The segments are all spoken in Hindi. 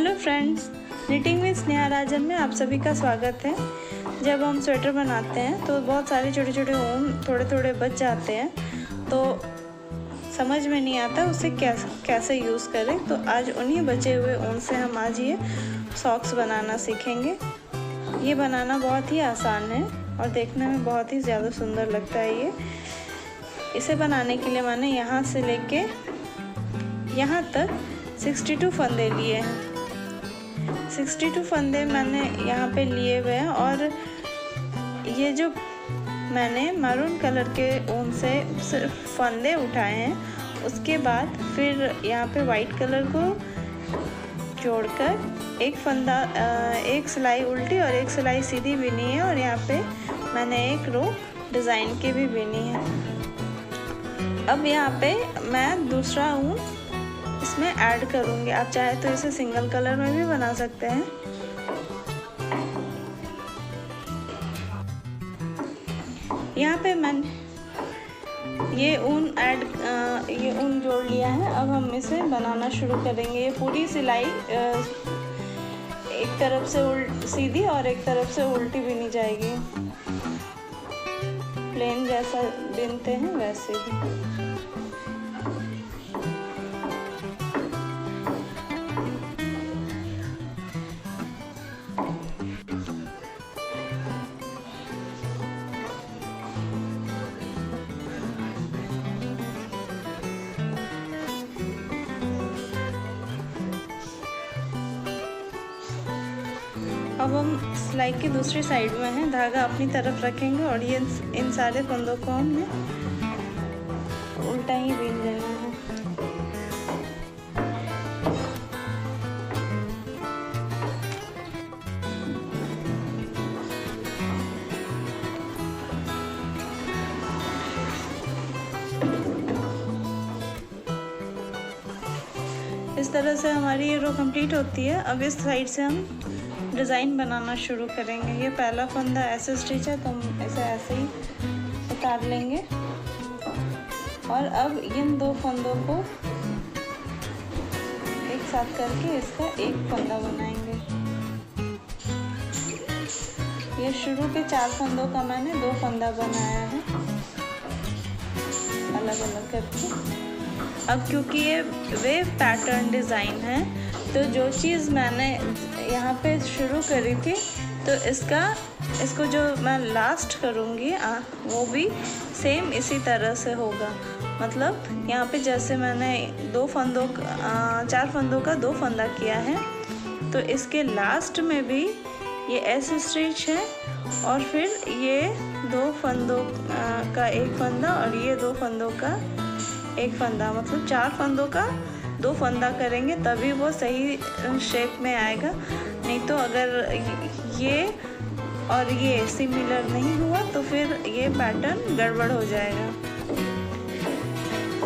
Hello friends, knitting with Sneha Rajan में आप सभी का स्वागत है। जब हम स्वेटर बनाते हैं तो बहुत सारे छोटे छोटे ऊन थोड़े थोड़े बच जाते हैं, तो समझ में नहीं आता उसे कैसे यूज़ करें। तो आज उन्हीं बचे हुए ऊन से हम आज ये सॉक्स बनाना सीखेंगे। ये बनाना बहुत ही आसान है और देखने में बहुत ही ज़्यादा सुंदर लगता है। इसे बनाने के लिए मैंने यहाँ से लेके यहाँ तक 62 फंदे लिए हैं। 62 फंदे मैंने यहाँ पे लिए हुए हैं और ये जो मैंने मैरून कलर के ऊन से सिर्फ फंदे उठाए हैं, उसके बाद फिर यहाँ पे वाइट कलर को जोड़कर एक सिलाई उल्टी और एक सिलाई सीधी बिनी है और यहाँ पे मैंने एक रो डिज़ाइन की भी बिनी है। अब यहाँ पे मैं दूसरा ऊन इसमें ऐड करूँगी। आप चाहे तो इसे सिंगल कलर में भी बना सकते हैं। यहाँ पे मैंने ये ऊन जोड़ लिया है। अब हम इसे बनाना शुरू करेंगे। ये पूरी सिलाई एक तरफ से सीधी और एक तरफ से उल्टी बिनी जाएगी। प्लेन जैसा बिनते हैं वैसे ही। अब हम सिलाई की दूसरी साइड में हैं, धागा अपनी तरफ रखेंगे और ये इन सारे फंदों को हमने उल्टा ही बीन देना है। इस तरह से हमारी ये रो कंप्लीट होती है। अब इस साइड से हम डिज़ाइन बनाना शुरू करेंगे। ये पहला फंदा ऐसे स्टिच है तो हम इसे ऐसे ही उतार लेंगे और अब इन दो फंदों को एक साथ करके इसका एक फंदा बनाएंगे। ये शुरू के 4 फंदों का मैंने 2 फंदा बनाया है अलग अलग करके। अब क्योंकि ये वेव पैटर्न डिज़ाइन है तो जो चीज़ मैंने यहाँ पे शुरू करी थी तो इसको जो मैं लास्ट करूँगी वो भी सेम इसी तरह से होगा। मतलब यहाँ पे जैसे मैंने 4 फंदों का 2 फंदा किया है तो इसके लास्ट में भी ये ऐसे स्टिच है और फिर ये 2 फंदों का एक फंदा और ये 2 फंदों का एक फंदा, मतलब 4 फंदों का 2 फंदा करेंगे तभी वो सही शेप में आएगा। नहीं तो अगर ये और ये सिमिलर नहीं हुआ तो फिर ये पैटर्न गड़बड़ हो जाएगा।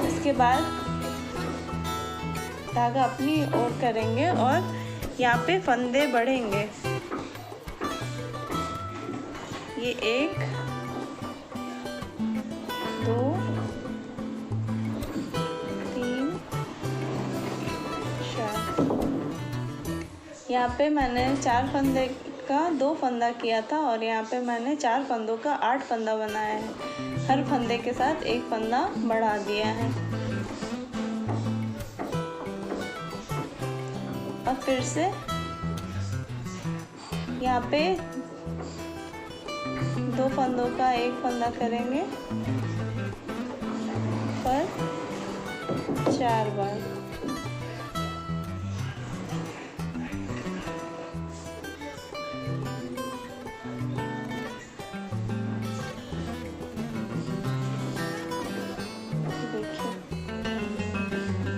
इसके बाद धागा अपनी ओर करेंगे और यहाँ पे फंदे बढ़ेंगे। ये 1 2 यहाँ पे मैंने 4 फंदे का 2 फंदा किया था और यहाँ पे मैंने 4 फंदों का 8 फंदा बनाया है। हर फंदे के साथ एक फंदा बढ़ा दिया है। अब फिर से यहाँ पे 2 फंदों का एक फंदा करेंगे पर 4 बार।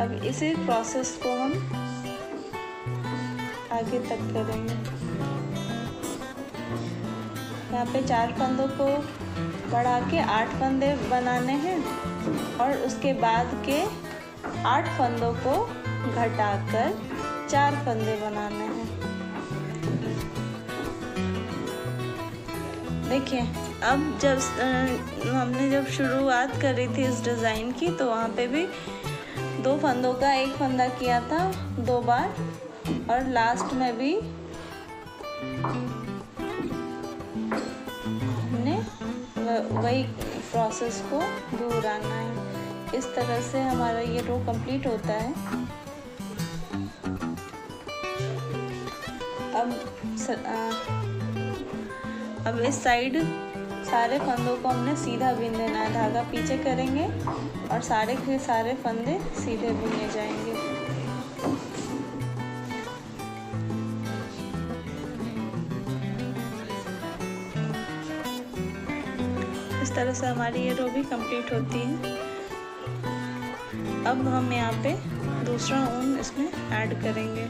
अब इसी प्रोसेस को हम आगे तक करेंगे। यहाँ पे 4 फंदों को बढ़ा के 8 फंदे बनाने हैं और उसके बाद के 8 फंदों को घटाकर 4 फंदे बनाने हैं। देखिए, अब जब शुरुआत करी थी इस डिज़ाइन की तो वहाँ पे भी 2 फंदों का एक फंदा किया था 2 बार और लास्ट में भी हमने वही प्रोसेस को दोहराना है। इस तरह से हमारा ये रो कंप्लीट होता है। अब इस साइड सारे फंदों को हमने सीधा बीन देना है। धागा पीछे करेंगे और सारे के सारे फंदे सीधे बुने जाएंगे। इस तरह से हमारी ये रो भी कंप्लीट होती है। अब हम यहाँ पे दूसरा ऊन इसमें ऐड करेंगे।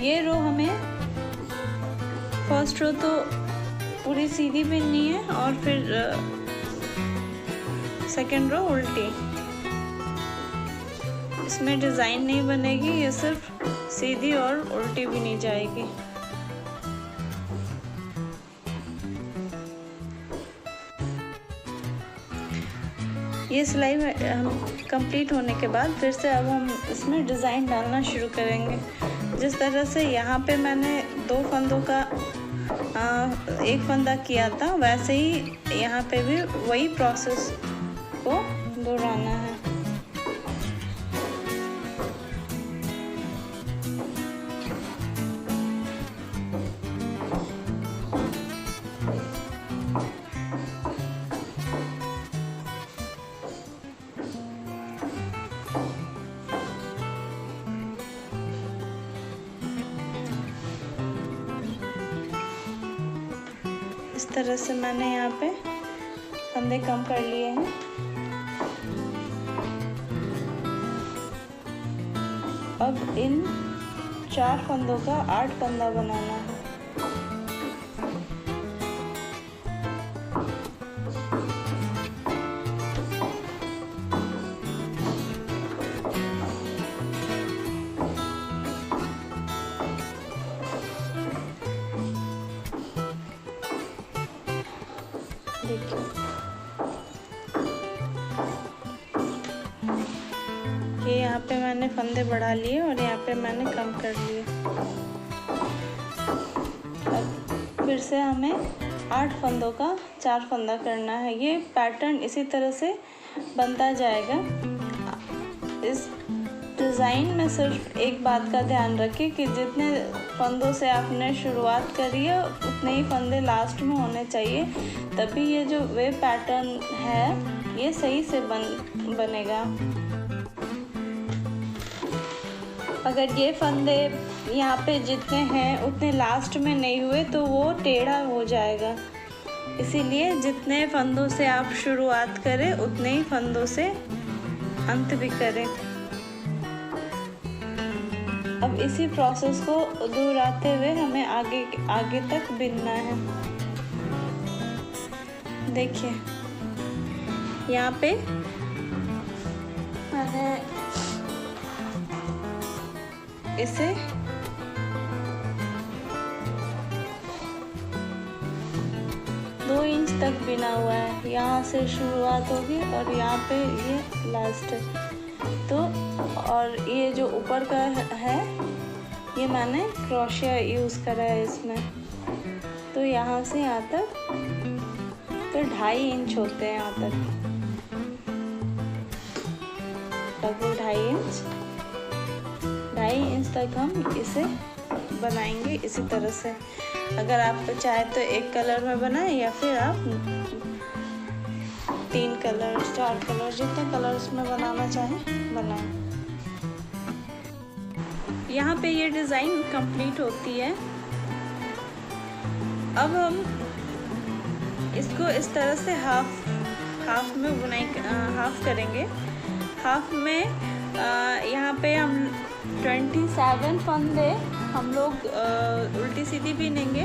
ये रो हमें फर्स्ट रो तो पूरी सीधी बिननी है और फिर सेकंड रो उल्टी। इसमें डिज़ाइन नहीं बनेगी, ये सिर्फ सीधी और उल्टी बिनी जाएगी। ये सिलाई कंप्लीट होने के बाद फिर से अब हम इसमें डिज़ाइन डालना शुरू करेंगे। जिस तरह से यहाँ पे मैंने 2 फंदों का एक फंदा किया था, वैसे ही यहाँ पे भी वही प्रोसेस को दोहराना है। इस तरह से मैंने यहाँ पे फंदे कम कर लिए हैं। अब इन 4 फंदों का 8 फंदा बनाना है। ये यहाँ पे मैंने फंदे बढ़ा लिए और यहाँ पे मैंने कम कर लिए। अब फिर से हमें 8 फंदों का 4 फंदा करना है। ये पैटर्न इसी तरह से बनता जाएगा। इस डिज़ाइन में सिर्फ एक बात का ध्यान रखें कि जितने फंदों से आपने शुरुआत करी है उतने ही फंदे लास्ट में होने चाहिए, तभी ये जो वेव पैटर्न है ये सही से बनेगा। अगर ये फंदे यहाँ पे जितने हैं उतने लास्ट में नहीं हुए तो वो टेढ़ा हो जाएगा। इसीलिए जितने फंदों से आप शुरुआत करें उतने ही फंदों से अंत भी करें। अब इसी प्रोसेस को दोहराते हुए हमें आगे तक बिनना है। देखिए यहाँ पे मैंने इसे दो इंच तक बिना हुआ है। यहाँ से शुरुआत होगी और यहाँ पे ये लास्ट है। तो और ये जो ऊपर का है ये मैंने क्रोशिया यूज़ करा है इसमें। तो यहाँ से यहाँ तक तो 2.5 इंच होते हैं। यहाँ तक लगभग 2.5 इंच तक हम इसे बनाएंगे इसी तरह से। अगर आप चाहे तो एक कलर में बनाएं या फिर आप 3 कलर 4 कलर जितने कलर उसमें बनाना चाहें बनाएं। यहाँ पे ये डिज़ाइन कंप्लीट होती है। अब हम इसको इस तरह से हाफ में बुनाई हाफ करेंगे। हाफ में यहाँ पे हम 27 फंदे हम लोग उल्टी सीधी बीनेंगे।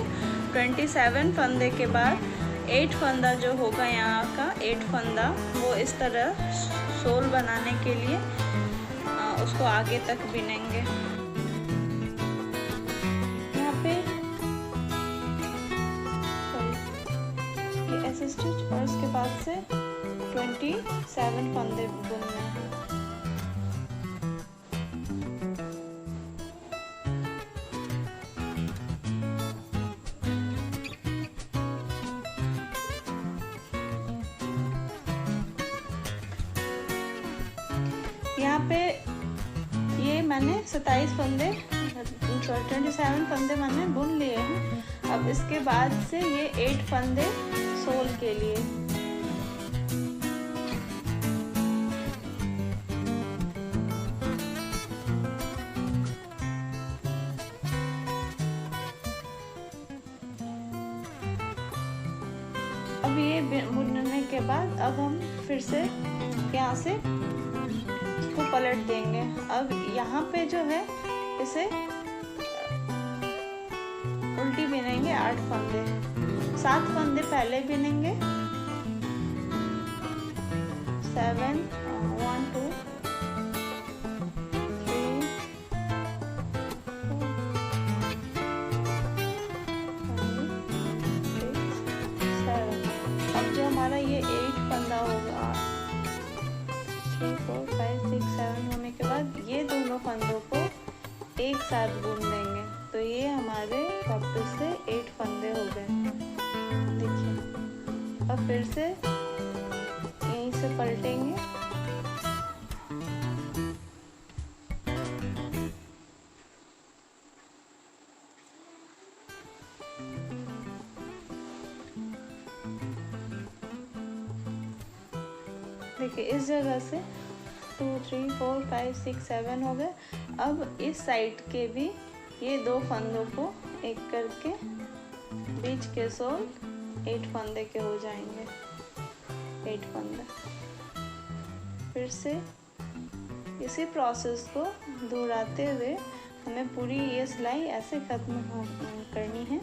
27 फंदे के बाद 8 फंदा जो होगा यहाँ का 8 फंदा वो इस तरह सोल बनाने के लिए उसको आगे तक बिनेंगे। यहाँ पे ये ऐसे स्टिच और इसके बाद से 27 फंदे बुनने हैं। यहाँ पे ये मैंने 27 फंदे 27 फंदे मैंने बुन लिए हैं। अब इसके बाद से ये 8 फंदे सोल के लिए। अब ये बुनने के बाद अब हम फिर से यहाँ से इसको पलट देंगे। अब यहाँ पे जो है इसे उल्टी बिनेंगे 8 फंदे, 7 फंदे पहले बिनेंगे। 7 1 2 3 4 5 6 7। अब जो हमारा ये 8 फंदा होगा, 3 4 5 6 7 होने के बाद ये दोनों फंदों को एक साथ बुन देंगे। तो ये हमारे वापस से 8 फंदे हो गए। देखिए अब फिर से यहीं से पलटेंगे। देखिए इस जगह से 2 3 4 5 6 7 हो गए। अब इस साइड के भी ये 2 फंदों को एक करके बीच के सोल 8 फंदे के हो जाएंगे। 8 फंदे। फिर से इसी प्रोसेस को दोहराते हुए हमें पूरी ये सिलाई ऐसे खत्म करनी है।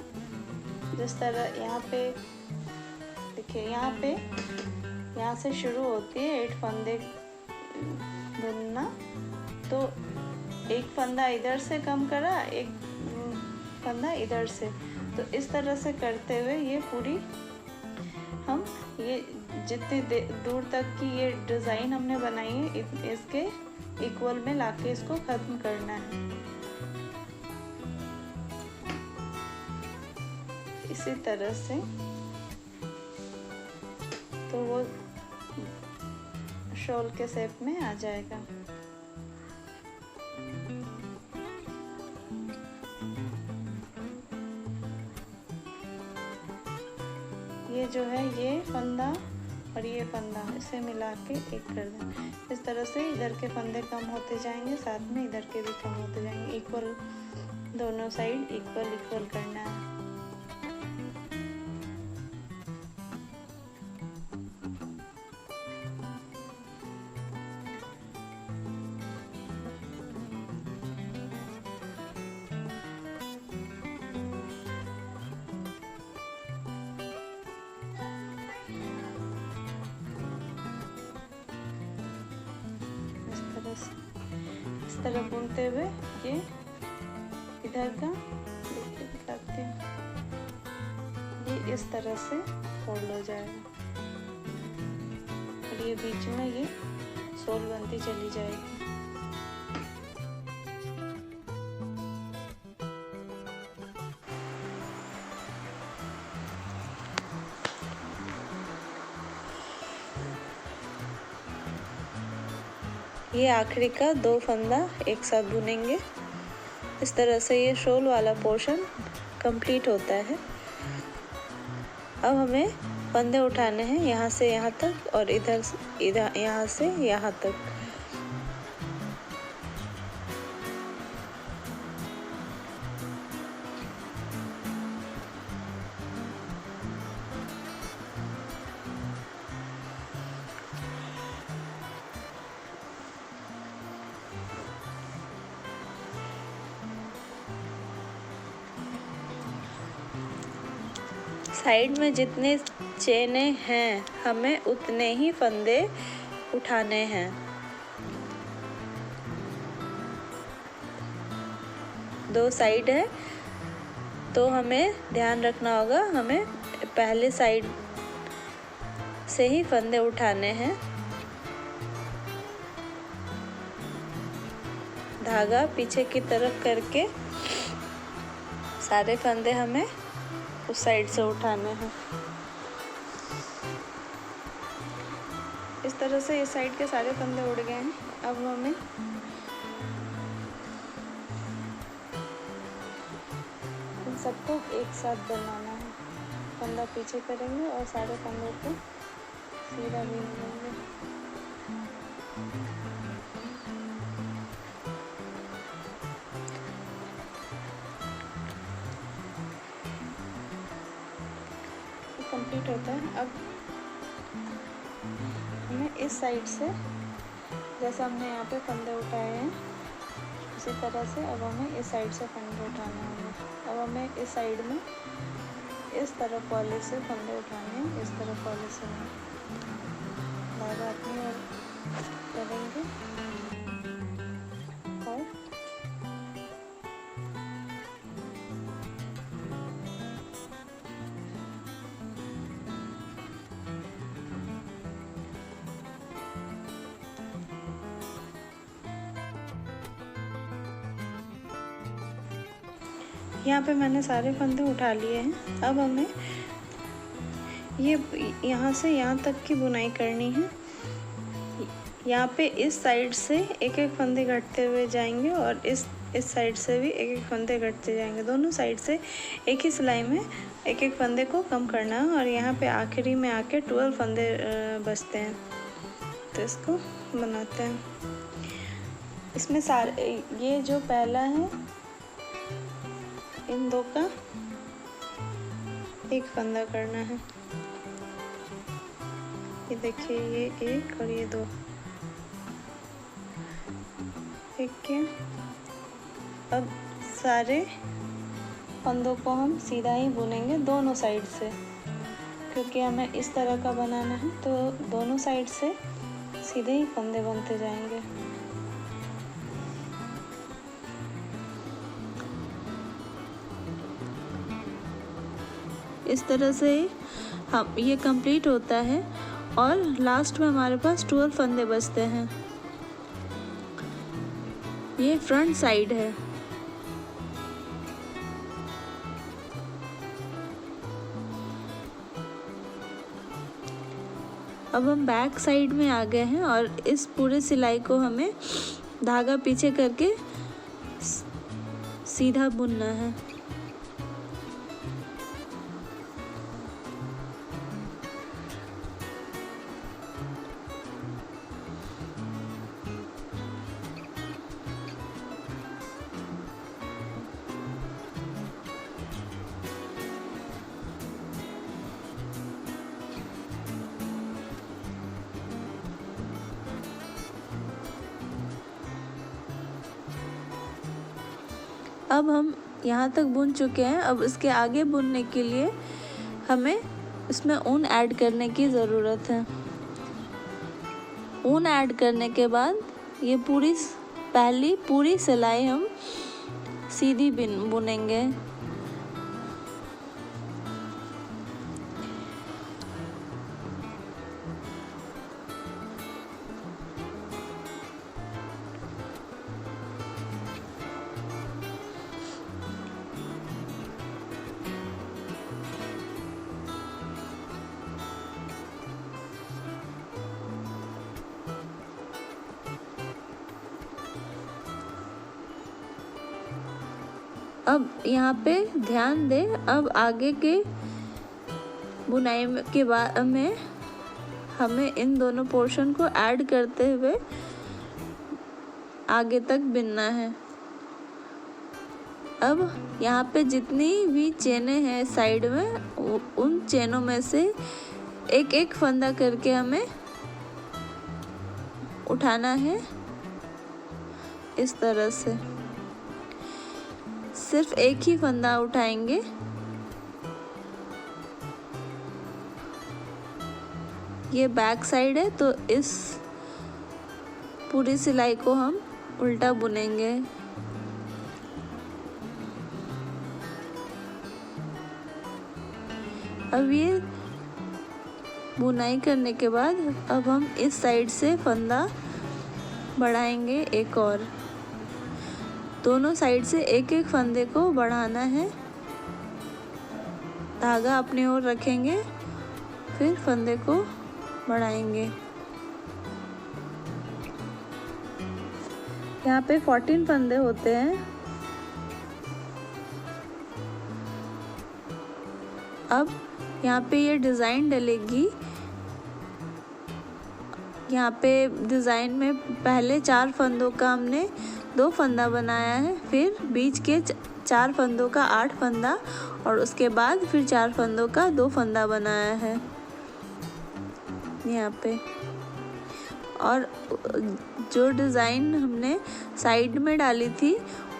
जिस तरह यहाँ पे देखिए, यहाँ से शुरू होती है 8 फंदे बुनना। तो एक फंदा इधर से कम करा, एक फंदा इधर से। तो इस तरह से करते हुए ये पूरी हम ये जितनी दूर तक की ये डिज़ाइन हमने बनाई है इसके इक्वल में लाके इसको ख़त्म करना है। इसी तरह से तो वो शॉल के शेप में आ जाएगा। ये जो है ये फंदा और ये फंदा इसे मिला के एक कर दें। इस तरह से इधर के फंदे कम होते जाएंगे, साथ में इधर के भी कम होते जाएंगे। इक्वल दोनों साइड इक्वल करना है। इस तरह बुनते हुए ये इधर का देखिए दिखाते हैं, ये इस तरह से फोल्ड हो जाएगा और ये बीच में ये सोल बनती चली जाएगी। ये आखिरी का 2 फंदा एक साथ बुनेंगे। इस तरह से ये शॉल वाला पोर्शन कंप्लीट होता है। अब हमें फंदे उठाने हैं यहाँ से यहाँ तक और इधर यहाँ से यहाँ तक। साइड में जितने चेने हैं हमें उतने ही फंदे उठाने हैं। दो साइड है तो हमें ध्यान रखना होगा, हमें पहले साइड से ही फंदे उठाने हैं। धागा पीछे की तरफ करके सारे फंदे हमें उस साइड से उठाने हैं। इस तरह से इस साइड के सारे फंदे उड़ गए हैं। अब हमें इन सबको एक साथ बनाना है। फंदा पीछे करेंगे और सारे फंदों को सीधा बीन देंगे। कंप्लीट होता है। अब हमें इस साइड से, जैसा हमने यहाँ पे फंदे उठाए हैं उसी तरह से अब हमें इस साइड से फंदे उठाने होंगे। अब हमें इस साइड में इस तरफ वाले से फंदे उठाने हैं, इस तरफ वाले से धागा अपनी ओर करेंगे और यहाँ पे मैंने सारे फंदे उठा लिए हैं। अब हमें ये यहाँ से यहाँ तक की बुनाई करनी है। यहाँ पे इस साइड से एक एक फंदे घटते हुए जाएंगे और इस साइड से भी एक एक फंदे घटते जाएंगे। दोनों साइड से एक ही सिलाई में एक एक फंदे को कम करना है और यहाँ पे आखिरी में आके 12 फंदे बचते हैं। तो इसको बनाते हैं। इसमें सारे, ये जो पहला है इन दो का एक फंदा करना है। ये देखिए, ये एक और ये दो, एक के। अब सारे फंदों को हम सीधा ही बुनेंगे दोनों साइड से, क्योंकि हमें इस तरह का बनाना है। तो दोनों साइड से सीधे ही फंदे बनते जाएंगे। इस तरह से हम ये कंप्लीट होता है और लास्ट में हमारे पास 12 फंदे बचते हैं। ये फ्रंट साइड है। अब हम बैक साइड में आ गए हैं और इस पूरे सिलाई को हमें धागा पीछे करके सीधा बुनना है। अब हम यहाँ तक बुन चुके हैं। अब इसके आगे बुनने के लिए हमें इसमें ऊन ऐड करने की ज़रूरत है। ऊन ऐड करने के बाद ये पहली पूरी सिलाई हम सीधी बुनेंगे। अब यहाँ पे ध्यान दें, अब आगे के बुनाई के बाद में हमें इन दोनों पोर्शन को ऐड करते हुए आगे तक बिनना है। अब यहाँ पे जितनी भी चेनें हैं साइड में, उन चेनों में से एक एक फंदा करके हमें उठाना है। इस तरह से सिर्फ एक ही फंदा उठाएंगे। ये बैक साइड है तो इस पूरी सिलाई को हम उल्टा बुनेंगे। अब ये बुनाई करने के बाद अब हम इस साइड से फंदा बढ़ाएंगे एक और। दोनों साइड से एक एक फंदे को बढ़ाना है। धागा अपनी ओर रखेंगे, फिर फंदे को बढ़ाएंगे। यहाँ पे 14 फंदे होते हैं। अब यहाँ पे ये डिज़ाइन डलेगी। यहाँ पे डिज़ाइन में पहले 4 फंदों का हमने 2 फंदा बनाया है, फिर बीच के 4 फंदों का 8 फंदा और उसके बाद फिर 4 फंदों का 2 फंदा बनाया है यहाँ पे। और जो डिज़ाइन हमने साइड में डाली थी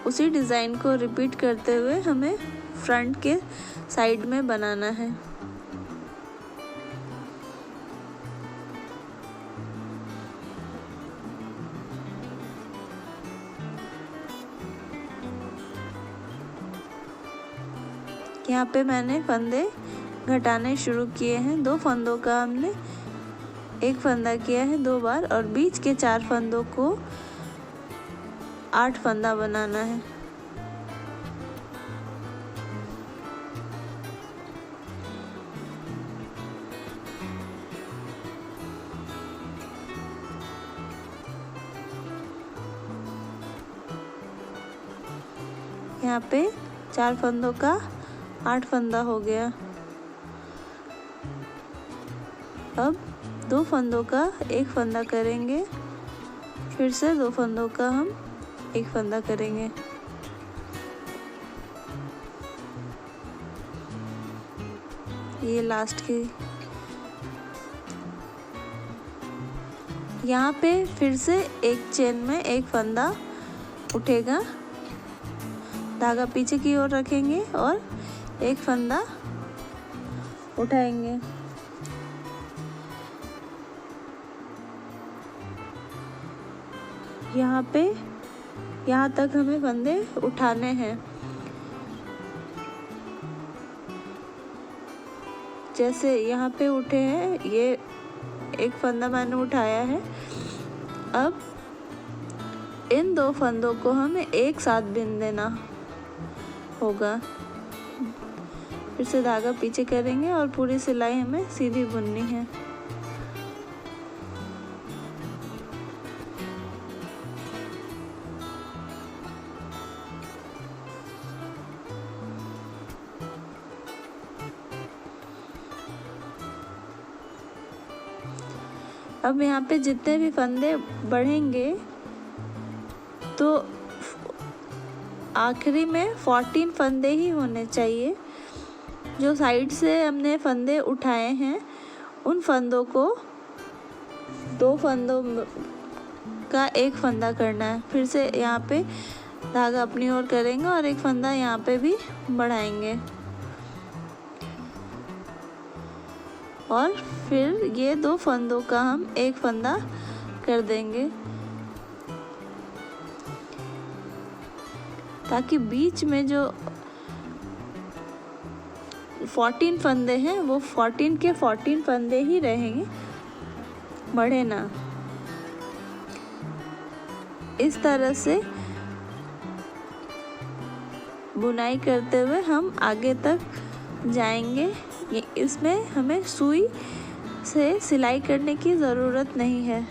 उसी डिज़ाइन को रिपीट करते हुए हमें फ्रंट के साइड में बनाना है। यहाँ पे मैंने फंदे घटाने शुरू किए हैं। 2 फंदों का हमने एक फंदा किया है 2 बार और बीच के 4 फंदों को 8 फंदा बनाना है। यहाँ पे 4 फंदों का 8 फंदा हो गया। अब 2 फंदों का एक फंदा करेंगे, फिर से 2 फंदों का हम एक फंदा करेंगे। ये लास्ट की। यहाँ पे फिर से एक चेन में एक फंदा उठेगा। धागा पीछे की ओर रखेंगे और एक फंदा उठाएंगे। यहाँ तक हमें फंदे उठाने हैं। जैसे यहाँ पे उठे हैं, ये एक फंदा मैंने उठाया है। अब इन 2 फंदों को हमें एक साथ बिन देना होगा। फिर से धागा पीछे करेंगे और पूरी सिलाई हमें सीधी बुननी है। अब यहाँ पे जितने भी फंदे बढ़ेंगे तो आखिरी में 14 फंदे ही होने चाहिए। जो साइड से हमने फंदे उठाए हैं उन फंदों को 2 फंदों का एक फंदा करना है। फिर से यहाँ पे धागा अपनी ओर करेंगे और एक फंदा यहाँ पे भी बढ़ाएंगे और फिर ये 2 फंदों का हम एक फंदा कर देंगे ताकि बीच में जो 14 फंदे हैं वो 14 के 14 फंदे ही रहेंगे, बढ़े ना। इस तरह से बुनाई करते हुए हम आगे तक जाएंगे। इसमें हमें सुई से सिलाई करने की ज़रूरत नहीं है।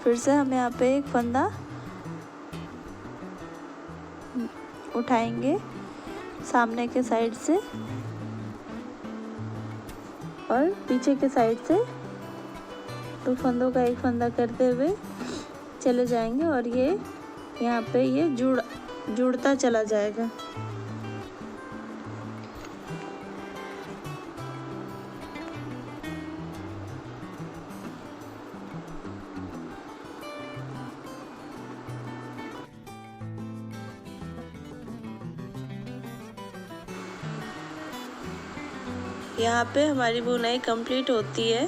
फिर से हम यहाँ पे एक फंदा उठाएंगे सामने के साइड से और पीछे के साइड से 2 फंदों का एक फंदा करते हुए चले जाएंगे और ये यहाँ पे ये जुड़ता चला जाएगा। यहाँ पे हमारी बुनाई कंप्लीट होती है।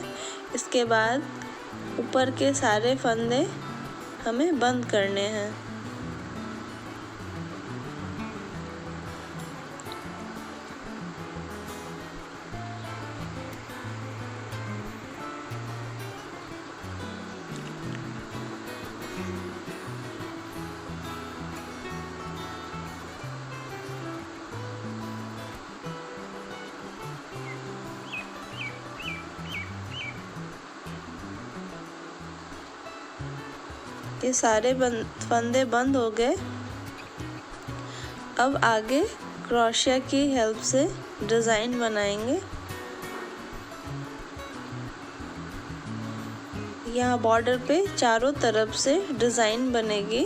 इसके बाद ऊपर के सारे फंदे हमें बंद करने हैं। ये सारे फंदे बंद हो गए। अब आगे क्रोशिया की हेल्प से डिज़ाइन बनाएंगे। यहाँ बॉर्डर पे चारों तरफ से डिज़ाइन बनेगी।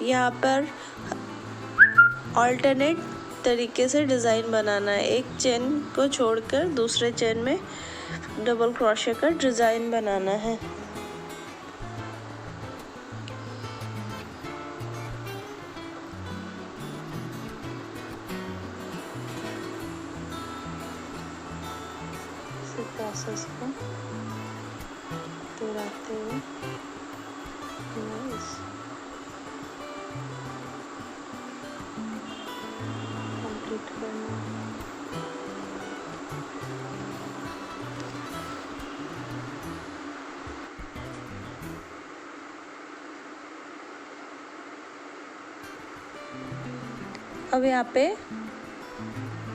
यहाँ पर ऑल्टरनेट तरीके से डिज़ाइन बनाना है। एक चेन को छोड़कर दूसरे चेन में डबल क्रोशिया का डिज़ाइन बनाना है। इस प्रोसेस को दोहराते हुए कंप्लीट करना है। अब यहाँ पे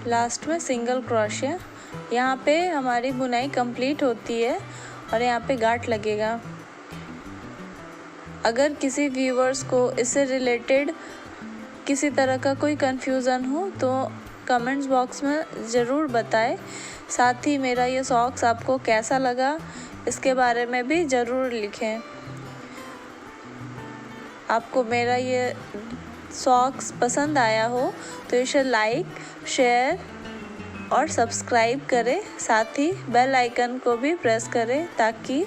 लास्ट में सिंगल क्रोशिया, यहाँ पे हमारी बुनाई कंप्लीट होती है और यहाँ पे गांठ लगेगा। अगर किसी व्यूवर्स को इससे रिलेटेड किसी तरह का कोई कन्फ्यूज़न हो तो कमेंट्स बॉक्स में ज़रूर बताएं। साथ ही मेरा ये सॉक्स आपको कैसा लगा इसके बारे में भी ज़रूर लिखें। आपको मेरा ये सॉक्स पसंद आया हो तो इसे लाइक, शेयर और सब्सक्राइब करें। साथ ही बेल आइकन को भी प्रेस करें ताकि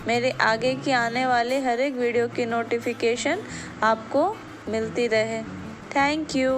मेरे आगे की आने वाले हर एक वीडियो की नोटिफिकेशन आपको मिलती रहे। Thank you.